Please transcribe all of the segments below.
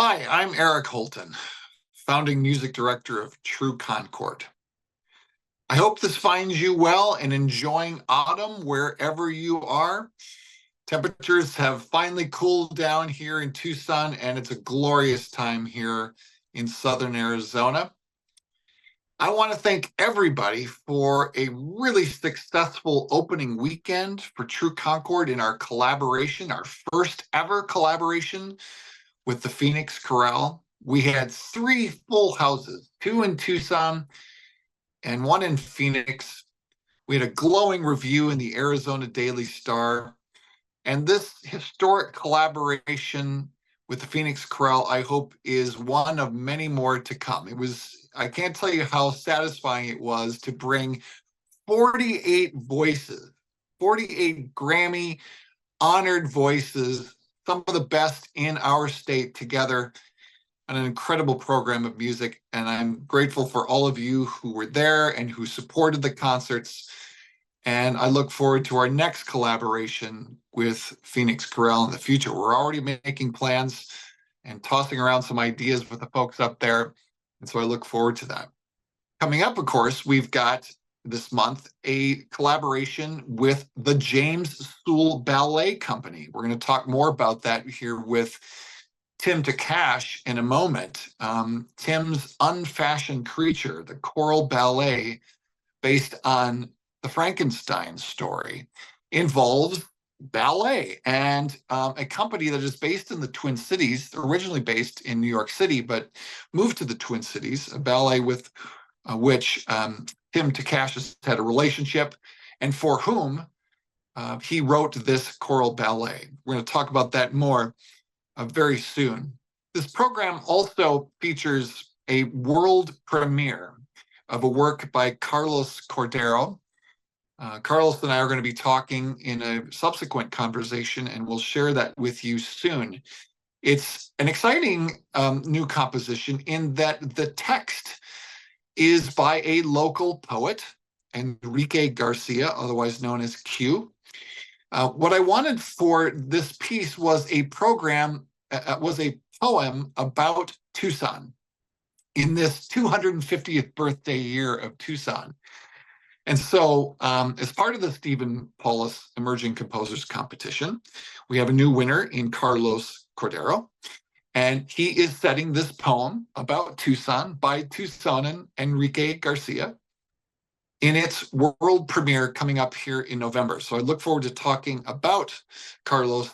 Hi, I'm Eric Holtan, founding music director of True Concord. I hope this finds you well and enjoying autumn wherever you are. Temperatures have finally cooled down here in Tucson, and it's a glorious time here in southern Arizona. I want to thank everybody for a really successful opening weekend for True Concord in our collaboration, our first ever collaboration with the Phoenix Chorale. We had three full houses, two in Tucson and one in Phoenix. We had a glowing review in the Arizona Daily Star. And this historic collaboration with the Phoenix Chorale, I hope, is one of many more to come. I can't tell you how satisfying it was to bring 48 voices, 48 Grammy honored voices, some of the best in our state together on an incredible program of music. And I'm grateful for all of you who were there and who supported the concerts. And I look forward to our next collaboration with Phoenix Chorale in the future. We're already making plans and tossing around some ideas with the folks up there. And so I look forward to that. Coming up, of course, we've got this month a collaboration with the James Sewell Ballet Company. We're going to talk more about that here with Tim Takach in a moment. Tim's Unfashioned Creature, the choral ballet based on the Frankenstein story, involves ballet, and a company that is based in the Twin Cities, originally based in New York City, but moved to the Twin Cities, a ballet with which Tim Takach has had a relationship, and for whom he wrote this choral ballet. We're going to talk about that more very soon. This program also features a world premiere of a work by Carlos Cordero. Carlos and I are going to be talking in a subsequent conversation, and we'll share that with you soon. It's an exciting new composition in that the text is by a local poet, Enrique Garcia, otherwise known as Q. What I wanted for this piece was a poem about Tucson in this 250th birthday year of Tucson. And so, as part of the Stephen Paulus Emerging Composers Competition, we have a new winner in Carlos Cordero. And he is setting this poem about Tucson by Tucsonan Enrique Garcia in its world premiere coming up here in November. So I look forward to talking about Carlos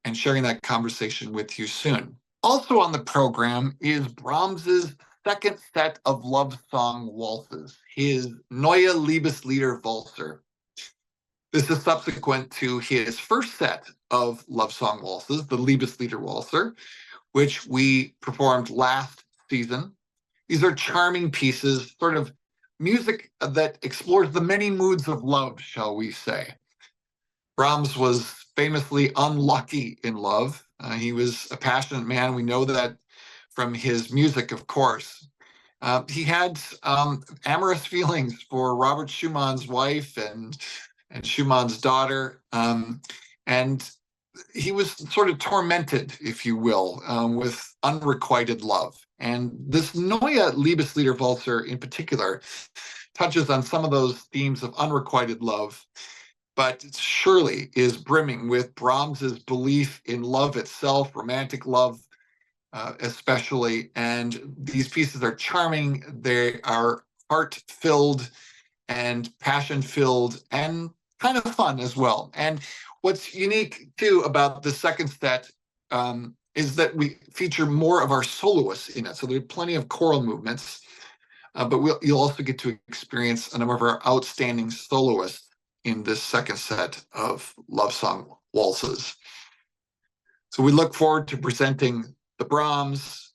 and sharing that conversation with you soon. Also on the program is Brahms's second set of love song waltzes, his Neue Liebeslieder Walzer. This is subsequent to his first set of love song waltzes, the Liebeslieder Walzer, which we performed last season. These are charming pieces, sort of music that explores the many moods of love, shall we say. Brahms was famously unlucky in love. He was a passionate man. We know that from his music, of course. He had amorous feelings for Robert Schumann's wife and Schumann's daughter. And he was sort of tormented, if you will, with unrequited love. And this Neue Liebeslieder Walzer in particular touches on some of those themes of unrequited love, but surely is brimming with Brahms's belief in love itself, romantic love especially. And these pieces are charming. They are heart-filled and passion-filled and kind of fun as well. And what's unique, too, about the second set is that we feature more of our soloists in it. So there are plenty of choral movements, but you'll also get to experience a number of our outstanding soloists in this second set of love song waltzes. So we look forward to presenting the Brahms,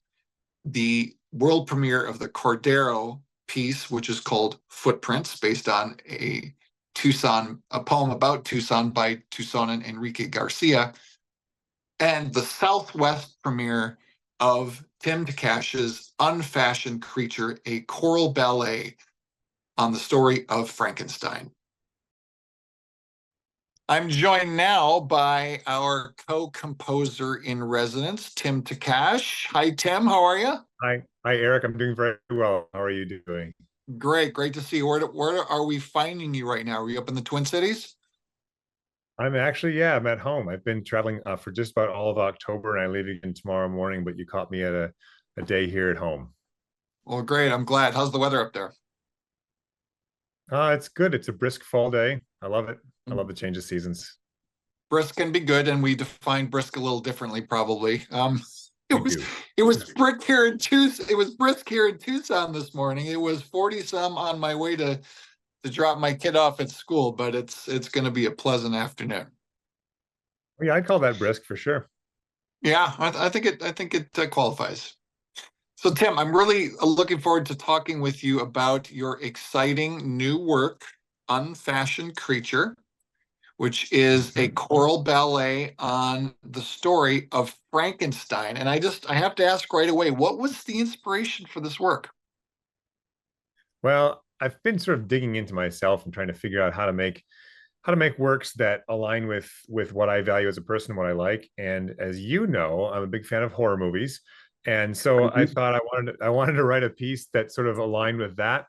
the world premiere of the Cordero piece, which is called Footprints, based on a poem about Tucson by Tucsonan Enrique Garcia, and the Southwest premiere of Tim Takach's Unfashioned Creature, a choral ballet on the story of Frankenstein. I'm joined now by our co-composer in residence, Tim Takach. Hi, Tim. How are you? Hi, Eric. I'm doing very well. How are you doing? Great. Great to see you. Where are we finding you right now? Are you up in the Twin Cities? I'm at home. I've been traveling for just about all of October, and I leave again tomorrow morning. But you caught me at a day here at home. Well, great. I'm glad. How's the weather up there? It's good. It's a brisk fall day. I love it. I love the change of seasons. Brisk can be good, and we define brisk a little differently, probably. It We was do. it was brisk here in Tucson. It was brisk here in Tucson this morning. It was 40 some on my way to drop my kid off at school, but it's going to be a pleasant afternoon. Yeah, I'd call that brisk for sure. Yeah, I think it qualifies. So Tim, I'm really looking forward to talking with you about your exciting new work, Unfashioned Creature, which is a Mhm. choral ballet on the story of Frankenstein. And I have to ask right away, what was the inspiration for this work? Well, I've been sort of digging into myself and trying to figure out how to make works that align with what I value as a person, what I like. And as you know, I'm a big fan of horror movies. And so I thought I wanted to write a piece that sort of aligned with that.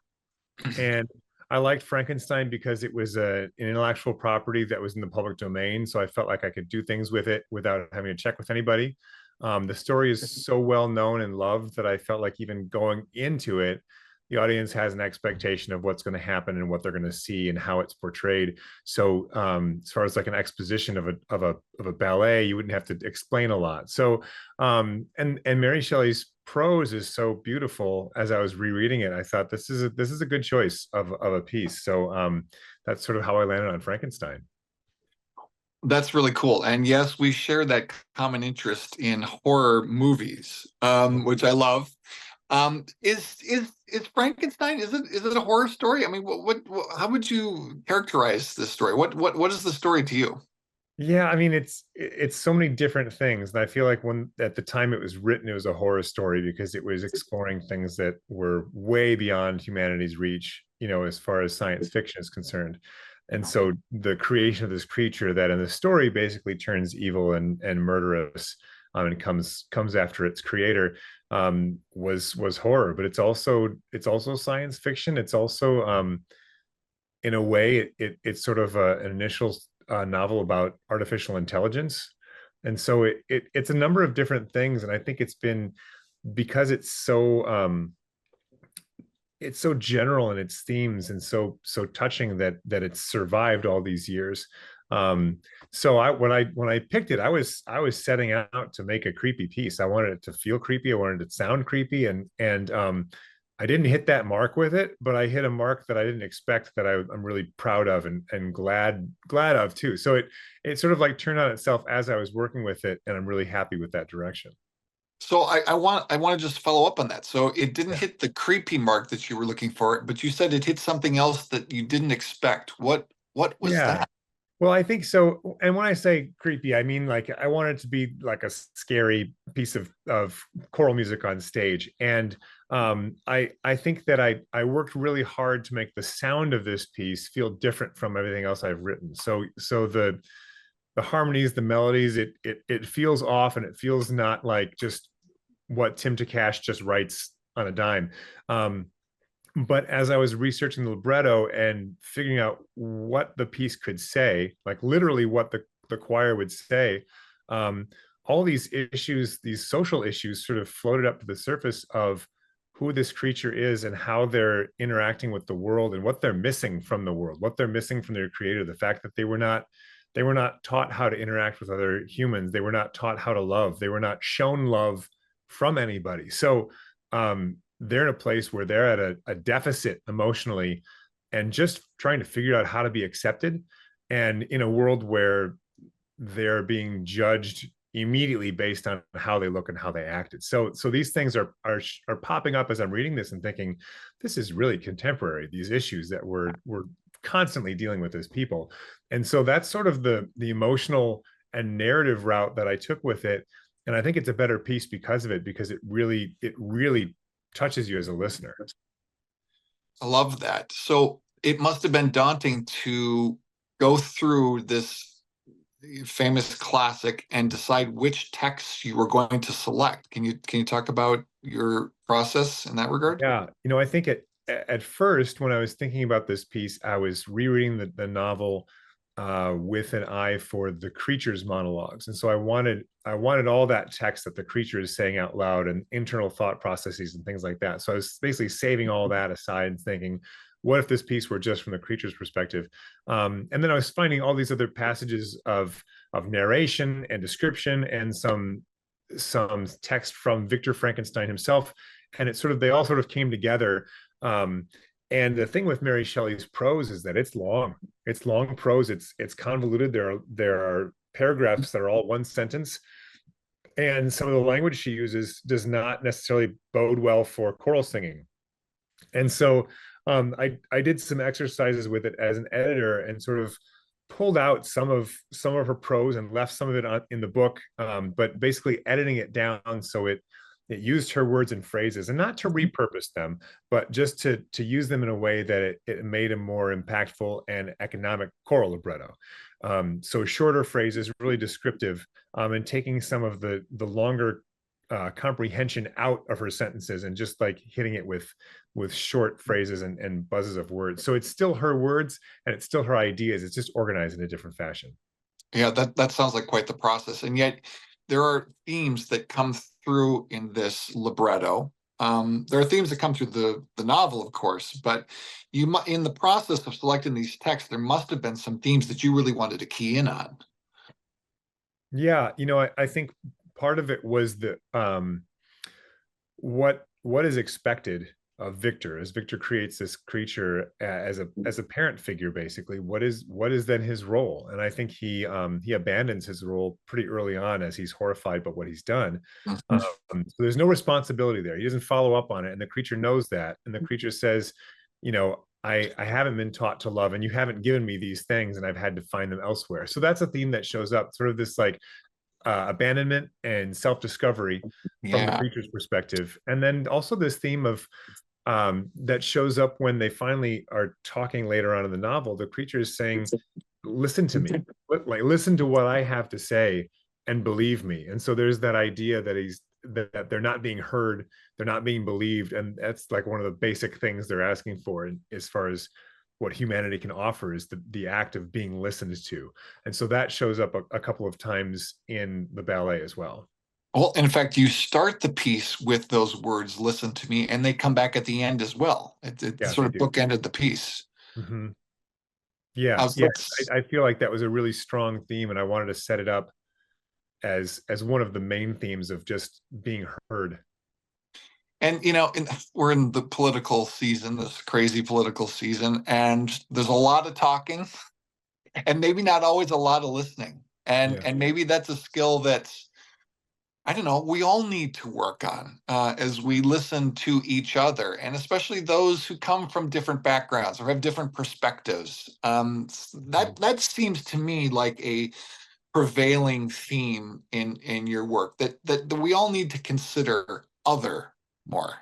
And I liked Frankenstein because it was an intellectual property that was in the public domain. So I felt like I could do things with it without having to check with anybody. The story is so well known and loved that I felt like even going into it, the audience has an expectation of what's going to happen and what they're going to see and how it's portrayed. So as far as like an exposition of a ballet, you wouldn't have to explain a lot. So and Mary Shelley's prose is so beautiful. As I was rereading it, I thought this is a good choice of a piece. So that's sort of how I landed on Frankenstein. That's really cool. And yes, we share that common interest in horror movies, which I love. Is Frankenstein? Is it a horror story? I mean, how would you characterize this story? What is the story to you? Yeah, I mean it's so many different things, and I feel like when at the time it was written, it was a horror story because it was exploring things that were way beyond humanity's reach, as far as science fiction is concerned. And so the creation of this creature that in the story basically turns evil and murderous, and comes after its creator, was horror, but it's also science fiction. It's also in a way it's sort of an initial novel about artificial intelligence, and so it's a number of different things. And I think it's been because it's so general in its themes and so touching that it's survived all these years. So when I picked it, I was setting out to make a creepy piece. I wanted it to feel creepy. I wanted it to sound creepy, and I didn't hit that mark with it, but I hit a mark that I didn't expect, that I'm really proud of and glad of too. So it sort of like turned on itself as I was working with it, and I'm really happy with that direction. So I want to just follow up on that. So it didn't Yeah. hit the creepy mark that you were looking for, but you said it hit something else that you didn't expect. What was Yeah. that? Well, I think so. And when I say creepy, I mean like I want it to be like a scary piece of choral music on stage. And I think that I worked really hard to make the sound of this piece feel different from everything else I've written. So the harmonies, the melodies, it feels off, and it feels not like just what Tim Takash just writes on a dime. Um, but as I was researching the libretto and figuring out what the piece could say, like literally what the choir would say, um, all these issues, these social issues, sort of floated up to the surface of who this creature is and how they're interacting with the world and what they're missing from the world, what they're missing from their creator, the fact that they were not taught how to interact with other humans, they were not taught how to love, they were not shown love from anybody. So they're in a place where they're at a deficit emotionally, and just trying to figure out how to be accepted, and in a world where they're being judged immediately based on how they look and how they acted. So these things are popping up as I'm reading this and thinking, this is really contemporary, these issues that we're constantly dealing with as people. And so that's sort of the emotional and narrative route that I took with it. And I think it's a better piece because of it, because it really touches you as a listener. I love that. So it must have been daunting to go through this famous classic and decide which texts you were going to select. Can you talk about your process in that regard? Yeah, I think at first when I was thinking about this piece, I was rereading the novel with an eye for the creature's monologues, and so I wanted all that text that the creature is saying out loud and internal thought processes and things like that. So I was basically saving all that aside and thinking, what if this piece were just from the creature's perspective? And then I was finding all these other passages of narration and description and some text from Victor Frankenstein himself, and they all sort of came together. Um, and the thing with Mary Shelley's prose is that it's long. It's long prose. It's convoluted. There are paragraphs that are all one sentence, and some of the language she uses does not necessarily bode well for choral singing. And so I did some exercises with it as an editor and sort of pulled out some of her prose and left some of it in the book, but basically editing it down so it used her words and phrases, and not to repurpose them, but just to use them in a way that it made a more impactful and economic choral libretto. So shorter phrases, really descriptive, and taking some of the longer comprehension out of her sentences and just like hitting it with short phrases and buzzes of words. So it's still her words and it's still her ideas. It's just organized in a different fashion. Yeah, that sounds like quite the process. And yet there are themes that come through in this libretto. There are themes that come through the novel, of course, but in the process of selecting these texts, there must have been some themes that you really wanted to key in on. Yeah, I think part of it was the what is expected of Victor as Victor creates this creature as a parent figure. Basically, what is then his role? And I think he abandons his role pretty early on as he's horrified by what he's done. Mhm. So there's no responsibility there. He doesn't follow up on it, and the creature knows that. And the creature says, I haven't been taught to love, and you haven't given me these things, and I've had to find them elsewhere. So that's a theme that shows up, sort of this like abandonment and self-discovery from the Yeah. creature's perspective, and then also this theme of that shows up when they finally are talking later on in the novel. The creature is saying, listen to me, like listen to what I have to say and believe me. And so there's that idea that they're not being heard, they're not being believed, and that's like one of the basic things they're asking for as far as what humanity can offer is the act of being listened to. And so that shows up a couple of times in the ballet as well. Well, in fact, you start the piece with those words, listen to me, and they come back at the end as well. It Yeah, sort they of do. bookended the piece. Hmm. Yeah, yeah. Let's I feel like that was a really strong theme, and I wanted to set it up as one of the main themes of just being heard. And we're in the political season, this crazy political season, and there's a lot of talking, and maybe not always a lot of listening. And Yeah. and maybe that's a skill that I don't know, we all need to work on as we listen to each other, and especially those who come from different backgrounds or have different perspectives. Mhm. That seems to me like a prevailing theme in your work that we all need to consider other more.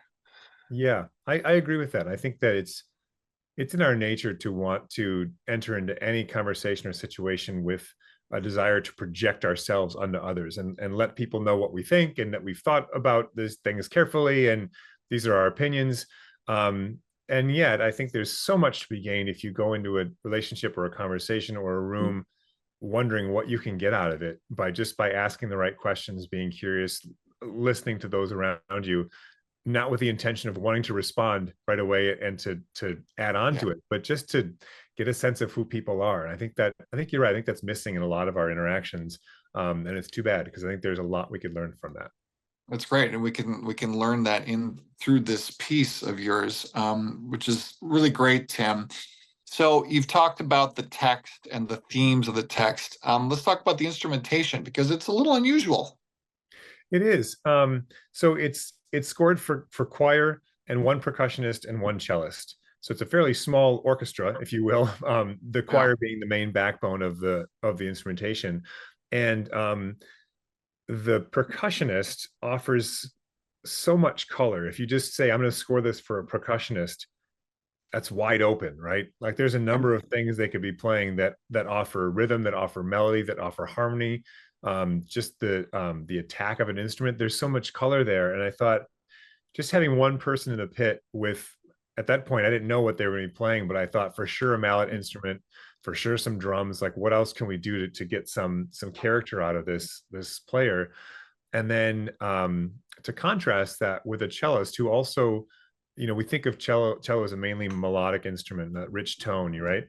Yeah, I agree with that. I think that it's in our nature to want to enter into any conversation or situation with a desire to project ourselves onto others and let people know what we think and that we've thought about these things carefully and these are our opinions. And yet, I think there's so much to be gained if you go into a relationship or a conversation or a room wondering what you can get out of it by asking the right questions, being curious, listening to those around you, not with the intention of wanting to respond right away and to add on Yeah. to it, but just to get a sense of who people are. And I think you're right. I think that's missing in a lot of our interactions. And it's too bad because I think there's a lot we could learn from that. That's great, and we can learn that in through this piece of yours, which is really great, Tim. So you've talked about the text and the themes of the text. Let's talk about the instrumentation because it's a little unusual. It is. So it's scored for choir and one percussionist and one cellist. So it's a fairly small orchestra, if you will. The Yeah. choir being the main backbone of the instrumentation, and the percussionist offers so much color. If you just say, I'm going to score this for a percussionist, that's wide open, right? Like there's a number of things they could be playing that offer rhythm, that offer melody, that offer harmony. Just the attack of an instrument. There's so much color there, and I thought just having one person in the pit with, at that point I didn't know what they were going to be playing, but I thought for sure a mallet instrument, for sure some drums. Like what else can we do to get some character out of this player? And then to contrast that with a cellist who also, we think of cello as a mainly melodic instrument, that rich tone, right?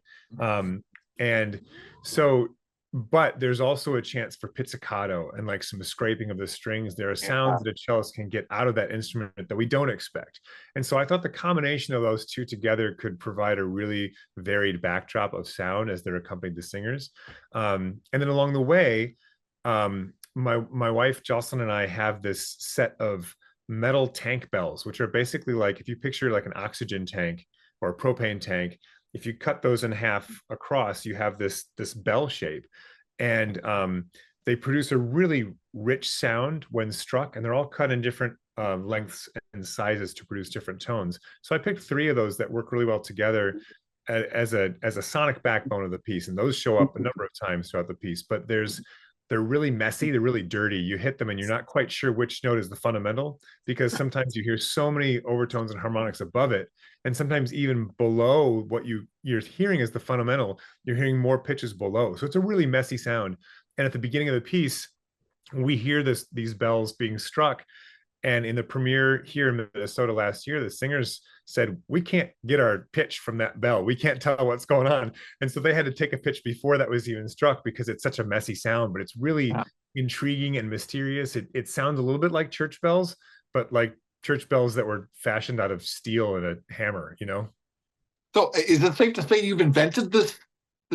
And so, but there's also a chance for pizzicato and like some scraping of the strings. There are sounds that a cellist can get out of that instrument that we don't expect. And so I thought the combination of those two together could provide a really varied backdrop of sound as they're accompanied the singers. And then along the way, my wife Jocelyn and I have this set of metal tank bells, which are basically like, if you picture like an oxygen tank or a propane tank, if you cut those in half across, you have this bell shape, and they produce a really rich sound when struck, and they're all cut in different lengths and sizes to produce different tones. So I picked 3 of those that work really well together as a sonic backbone of the piece, and those show up a number of times throughout the piece. But they're really messy, they're really dirty. You hit them and you're not quite sure which note is the fundamental, because sometimes you hear so many overtones and harmonics above it, and sometimes even below what you're hearing is the fundamental, you're hearing more pitches below. So it's a really messy sound. And at the beginning of the piece, we hear these bells being struck. And in the premiere here in Minnesota last year, the singers said, we can't get our pitch from that bell. We can't tell what's going on. And so they had to take a pitch before that was even struck, because it's such a messy sound, but it's really intriguing and mysterious. It sounds a little bit like church bells, but like church bells that were fashioned out of steel and a hammer, So is it safe to say you've invented this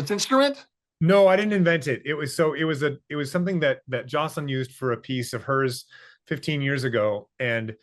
instrument? No, I didn't invent it. It was something that Jocelyn used for a piece of hers 15 years ago, and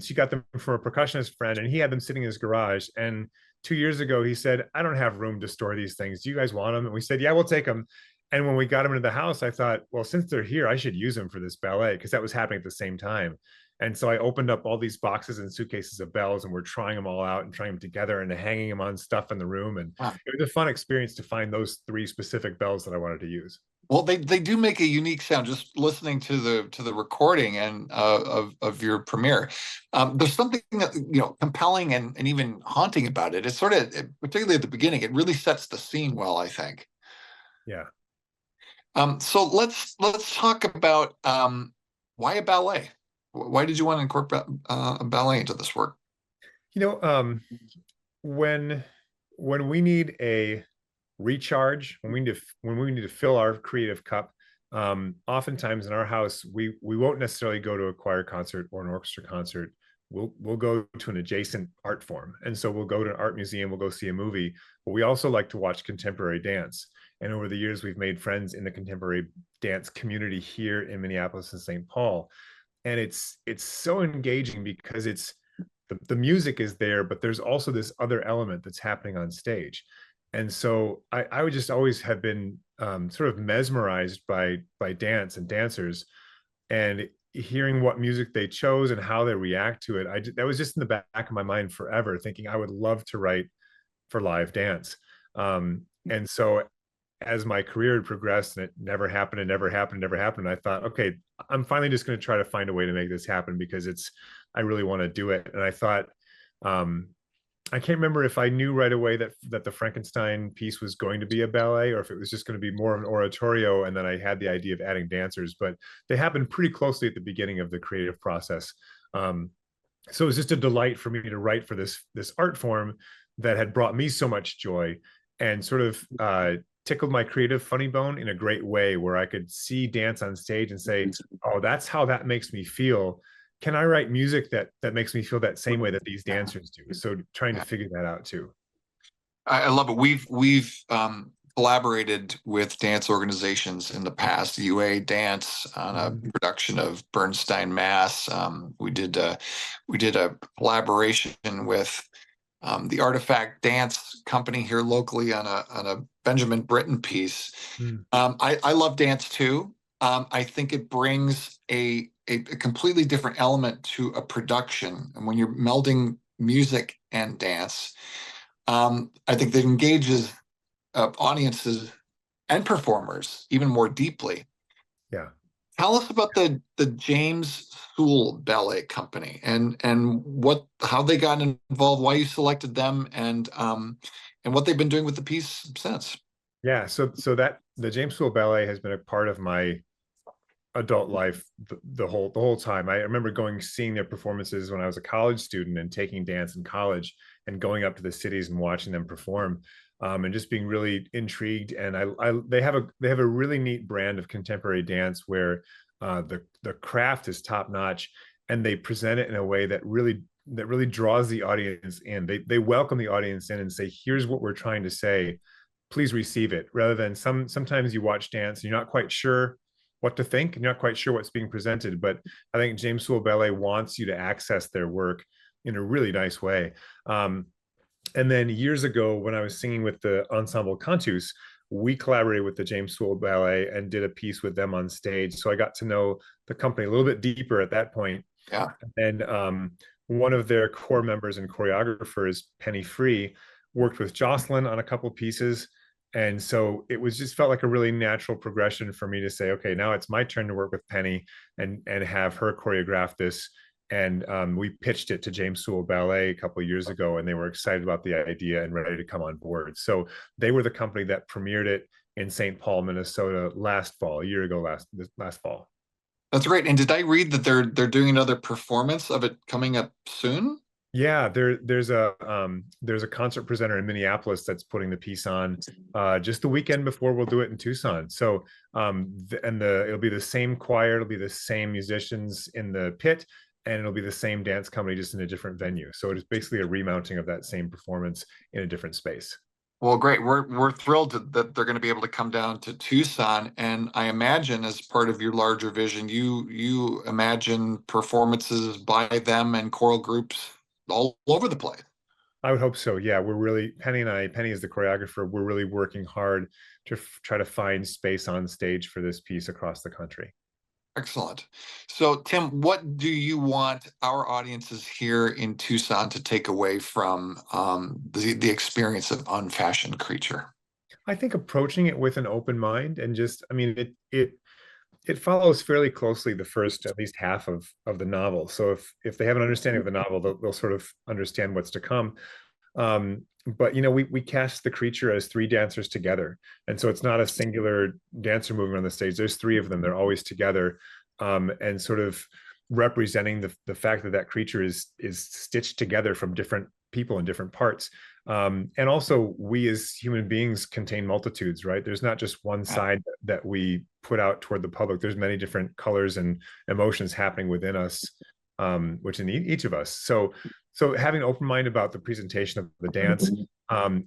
she got them from a percussionist friend, and he had them sitting in his garage. And 2 years ago, he said, "I don't have room to store these things. Do you guys want them?" And we said, "Yeah, we'll take them." And when we got them into the house, I thought, well, since they're here, I should use them for this ballet, because that was happening at the same time. And so I opened up all these boxes and suitcases of bells, and we're trying them all out and trying them together and hanging them on stuff in the room. And it was a fun experience to find those 3 specific bells that I wanted to use. Well, they do make a unique sound. Just listening to the recording and of your premiere, there's something that compelling and even haunting about it. It's sort of, particularly at the beginning, it really sets the scene well, I think. Yeah. So let's talk about why a ballet. Why did you want to incorporate a ballet into this work? When we need a recharge, when we need to fill our creative cup, oftentimes in our house we won't necessarily go to a choir concert or an orchestra concert. We'll go to an adjacent art form, and so we'll go to an art museum, we'll go see a movie, but we also like to watch contemporary dance. And over the years, we've made friends in the contemporary dance community here in Minneapolis and St. Paul, and it's so engaging, because it's the music is there, but there's also this other element that's happening on stage. And so I would just always have been sort of mesmerized by dance and dancers, and hearing what music they chose and how they react to it. That was just in the back of my mind forever, thinking I would love to write for live dance. And so as my career had progressed and it never happened and never happened, never happened, I thought, okay, I'm finally just going to try to find a way to make this happen, because I really want to do it. And I thought, I can't remember if I knew right away that the Frankenstein piece was going to be a ballet, or if it was just going to be more of an oratorio, and then I had the idea of adding dancers, but they happened pretty closely at the beginning of the creative process. So it was just a delight for me to write for this art form that had brought me so much joy, and sort of tickled my creative funny bone in a great way, where I could see dance on stage and say, oh, that's how that makes me feel. Can I write music that makes me feel that same way that these dancers do? So trying to figure that out too. I love it. We've collaborated with dance organizations in the past. UA Dance on a production of Bernstein Mass. We did a collaboration with the Artifact Dance Company here locally on a Benjamin Britten piece. I love dance too. I think it brings a completely different element to a production, and when you're melding music and dance, I think that engages audiences and performers even more deeply. Yeah. Tell us about the James Sewell Ballet Company and what how they got involved, why you selected them, and what they've been doing with the piece since. Yeah. So that the James Sewell Ballet has been a part of my adult life the whole time. I remember going seeing their performances when I was a college student and taking dance in college and going up to the cities and watching them perform. And just being really intrigued. And they have a really neat brand of contemporary dance where the craft is top notch, and they present it in a way that really draws the audience in. They welcome the audience in and say, "Here's what we're trying to say. Please receive it." Rather than sometimes you watch dance and you're not quite sure what to think and you're not quite sure what's being presented. But I think James Sewell Ballet wants you to access their work in a really nice way. And then years ago, when I was singing with the Ensemble Cantus, we collaborated with the James Sewell Ballet and did a piece with them on stage. So I got to know the company a little bit deeper at that point. Yeah. And one of their core members and choreographers, Penny Free, worked with Jocelyn on a couple pieces. And so it was just felt like a really natural progression for me to say, okay, now it's my turn to work with Penny and have her choreograph this. And we pitched it to James Sewell Ballet a couple of years ago, and they were excited about the idea and ready to come on board. So they were the company that premiered it in St. Paul, Minnesota last fall, a year ago, last fall. That's great. And did I read that they're doing another performance of it coming up soon? Yeah, there's a concert presenter in Minneapolis that's putting the piece on just the weekend before we'll do it in Tucson. So it'll be the same choir, it'll be the same musicians in the pit, and it'll be the same dance company just in a different venue. So it is basically a remounting of that same performance in a different space. Well, great. We're thrilled that they're going to be able to come down to Tucson, and I imagine as part of your larger vision, you imagine performances by them and choral groups all over the place. I would hope so. Yeah, we're really Penny is the choreographer. We're really working hard to try to find space on stage for this piece across the country. Excellent. So, Tim, what do you want our audiences here in Tucson to take away from the experience of Unfashioned Creature? I think approaching it with an open mind and just, I mean, it follows fairly closely the first at least half of the novel. So if they have an understanding of the novel, they'll sort of understand what's to come. But we cast the creature as three dancers together, and so it's not a singular dancer moving on the stage. There's three of them. They're always together, and sort of representing the fact that that creature is stitched together from different people in different parts. And also, we as human beings contain multitudes, right? There's not just one side that we put out toward the public. There's many different colors and emotions happening within us, which in each of us. So having an open mind about the presentation of the dance,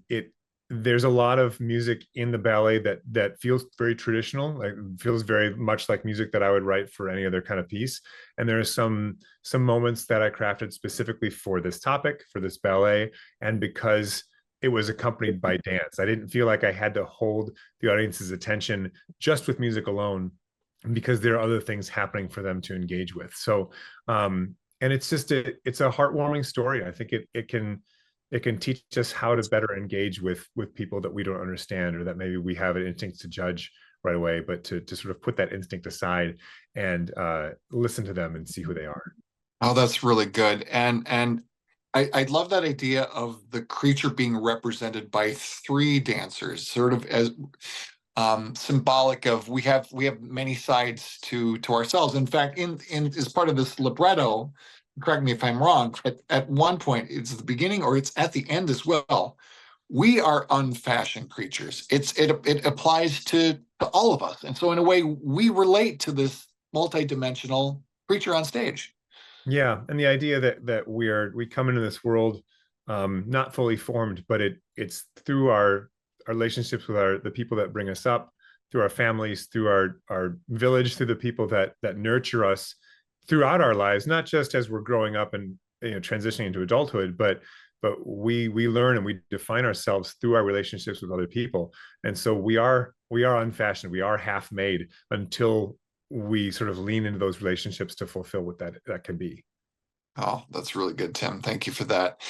it there's a lot of music in the ballet that feels very traditional, like feels very much like music that I would write for any other kind of piece. And there are some moments that I crafted specifically for this topic, for this ballet, and because it was accompanied by dance, I didn't feel like I had to hold the audience's attention just with music alone, because there are other things happening for them to engage with. So and it's a heartwarming story. I think it can teach us how to better engage with people that we don't understand, or that maybe we have an instinct to judge right away, but to sort of put that instinct aside and listen to them and see who they are. Oh, that's really good. And I love that idea of the creature being represented by three dancers, sort of as symbolic of we have many sides to ourselves. In fact, in as part of this libretto, correct me if I'm wrong, at one point, it's the beginning or it's at the end as well. We are unfashioned creatures. It applies to all of us. And so in a way, we relate to this multidimensional creature on stage. Yeah, and the idea that we come into this world not fully formed, but it's through our relationships with the people that bring us up, through our families, through our village, through the people that nurture us throughout our lives, not just as we're growing up and transitioning into adulthood, but we learn and we define ourselves through our relationships with other people. And so we are unfashioned, we are half made until we sort of lean into those relationships to fulfill what that can be. Oh, that's really good, Tim. Thank you for that.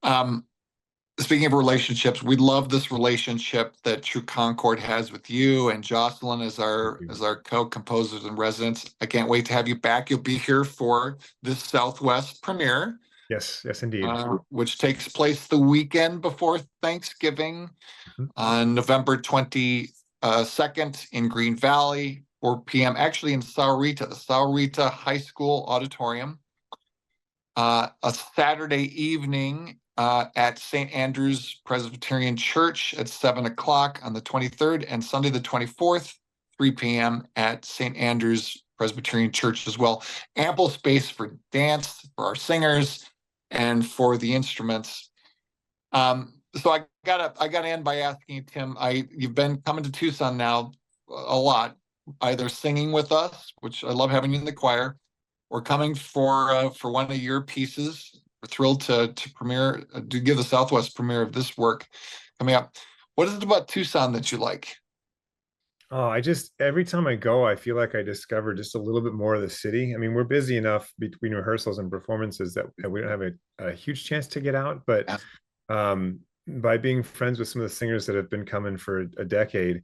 Um, speaking of relationships, we love this relationship that True Concord has with you and Jocelyn as our co-composers and residents. I can't wait to have you back. You'll be here for this Southwest premiere, Yes, yes, indeed. which takes place the weekend before Thanksgiving on November 22nd in Green Valley, 4 p.m. Actually in Sahuarita, the Sahuarita High School Auditorium. A Saturday evening at St. Andrew's Presbyterian Church at 7 o'clock on the 23rd, and Sunday the 24th, 3 p.m. at St. Andrew's Presbyterian Church as well. Ample space for dance, for our singers, and for the instruments. So I gotta end by asking you, Tim. You've been coming to Tucson now a lot, either singing with us, which I love having you in the choir, or coming for one of your pieces. We're thrilled to premiere, to give the Southwest premiere of this work coming up. What is it about Tucson that you like? Oh, every time I go, I feel like I discover just a little bit more of the city. I mean, we're busy enough between rehearsals and performances that we don't have a huge chance to get out. But by being friends with some of the singers that have been coming for a decade,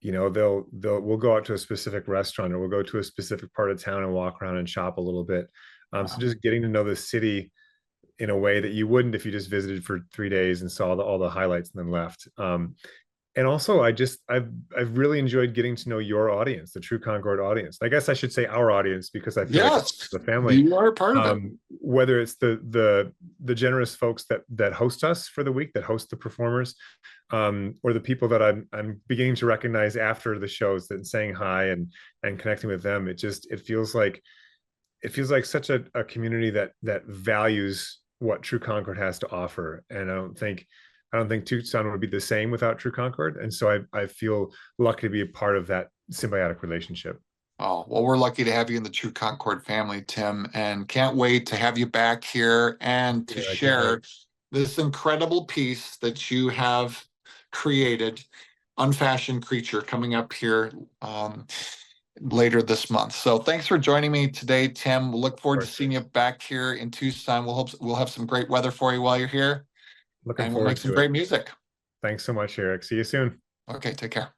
we'll go out to a specific restaurant, or we'll go to a specific part of town and walk around and shop a little bit. So just getting to know the city in a way that you wouldn't if you just visited for 3 days and saw all the highlights and then left. And also, I've really enjoyed getting to know your audience, the True Concord audience. I guess I should say our audience, because I feel like it's the family. You are part of it. Whether it's the generous folks that host us for the week, that host the performers, or the people that I'm beginning to recognize after the shows, that saying hi and connecting with them. It feels like such a community that values what True Concord has to offer. And I don't think Tucson would be the same without True Concord. And so I feel lucky to be a part of that symbiotic relationship. Oh, well, we're lucky to have you in the True Concord family, Tim, and can't wait to have you back here and to share this incredible piece that you have created, Unfashioned Creature, coming up here later this month. So thanks for joining me today, Tim. We'll look forward to seeing you back here in Tucson. We'll have some great weather for you while you're here. Looking and forward we'll make some great music. Thanks so much, Eric. See you soon. Okay, take care.